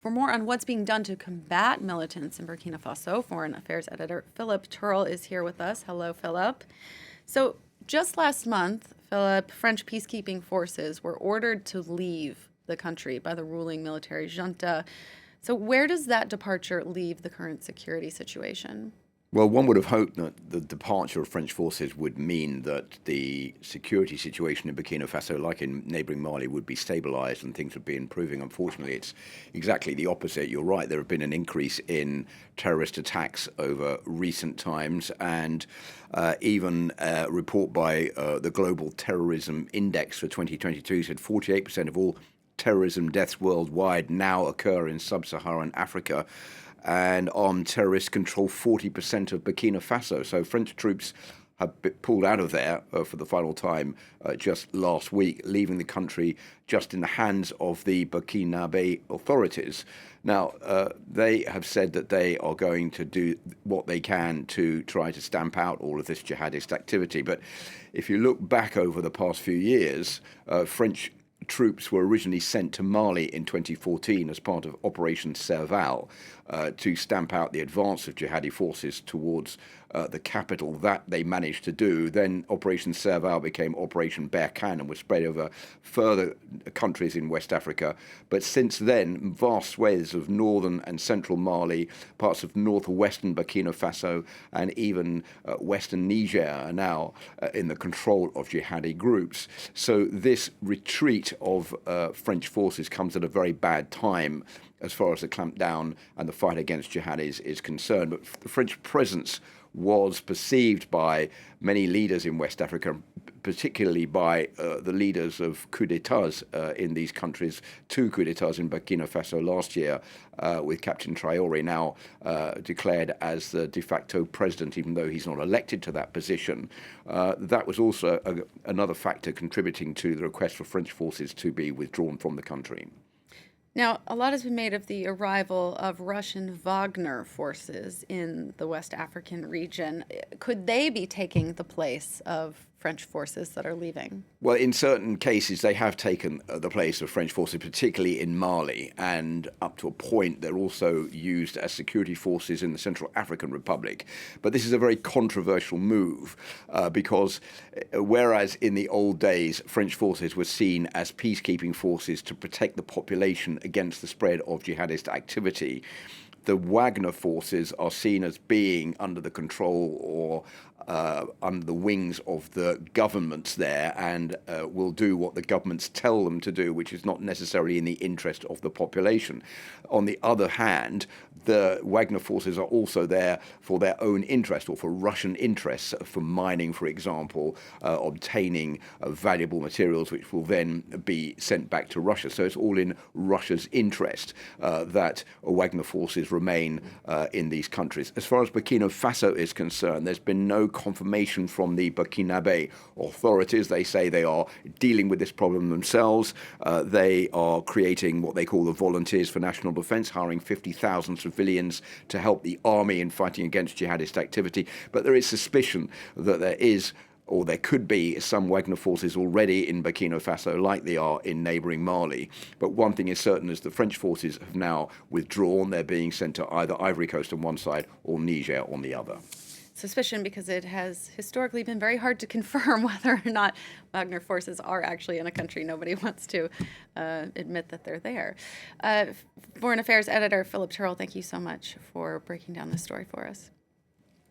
For more on what's being done to combat militants in Burkina Faso, Foreign Affairs Editor Philip Turle is here with us. Hello, Philip. So just last month, Philip, French peacekeeping forces were ordered to leave the country by the ruling military junta. So where does that departure leave the current security situation? Well, one would have hoped that the departure of French forces would mean that the security situation in Burkina Faso, like in neighbouring Mali, would be stabilised and things would be improving. Unfortunately, it's exactly the opposite. You're right, there have been an increase in terrorist attacks over recent times, and even a report by the Global Terrorism Index for 2022 said 48% of all terrorism deaths worldwide now occur in sub-Saharan Africa, and armed terrorists control 40% of Burkina Faso. So French troops have pulled out of there for the final time just last week, leaving the country just in the hands of the Burkinabe authorities. Now, they have said that they are going to do what they can to try to stamp out all of this jihadist activity. But if you look back over the past few years, French troops were originally sent to Mali in 2014 as part of Operation Serval to stamp out the advance of jihadi forces towards the capital. That they managed to do. Then Operation Serval became Operation Berkane and was spread over further countries in West Africa. But since then, vast swathes of northern and central Mali, parts of northwestern Burkina Faso, and even western Niger are now in the control of jihadi groups. So this retreat of French forces comes at a very bad time as far as the clampdown and the fight against jihadis is concerned. But the French presence was perceived by many leaders in West Africa, particularly by the leaders of coups d'etats in these countries. Two coups d'etats in Burkina Faso last year, with Captain Traoré now declared as the de facto president, even though he's not elected to that position. That was also another factor contributing to the request for French forces to be withdrawn from the country. Now, a lot has been made of the arrival of Russian Wagner forces in the West African region. Could they be taking the place of French forces that are leaving? Well, in certain cases, they have taken the place of French forces, particularly in Mali, and up to a point, they're also used as security forces in the Central African Republic. But this is a very controversial move because whereas in the old days, French forces were seen as peacekeeping forces to protect the population against the spread of jihadist activity, the Wagner forces are seen as being under the control or under the wings of the governments there, and will do what the governments tell them to do, which is not necessarily in the interest of the population. On the other hand, the Wagner forces are also there for their own interest or for Russian interests, for mining, for example, obtaining valuable materials which will then be sent back to Russia. So it's all in Russia's interest that Wagner forces remain in these countries. As far as Burkina Faso is concerned, there's been no confirmation from the Burkinabe authorities. They say they are dealing with this problem themselves. They are creating what they call the Volunteers for National Defense, hiring 50,000 civilians to help the army in fighting against jihadist activity. But there is suspicion that there is, or there could be, some Wagner forces already in Burkina Faso, like they are in neighbouring Mali. But one thing is certain, is the French forces have now withdrawn. They're being sent to either Ivory Coast on one side or Niger on the other. Suspicion, because it has historically been very hard to confirm whether or not Wagner forces are actually in a country. Nobody wants to admit that they're there. Foreign Affairs Editor Philip Turle, thank you so much for breaking down this story for us.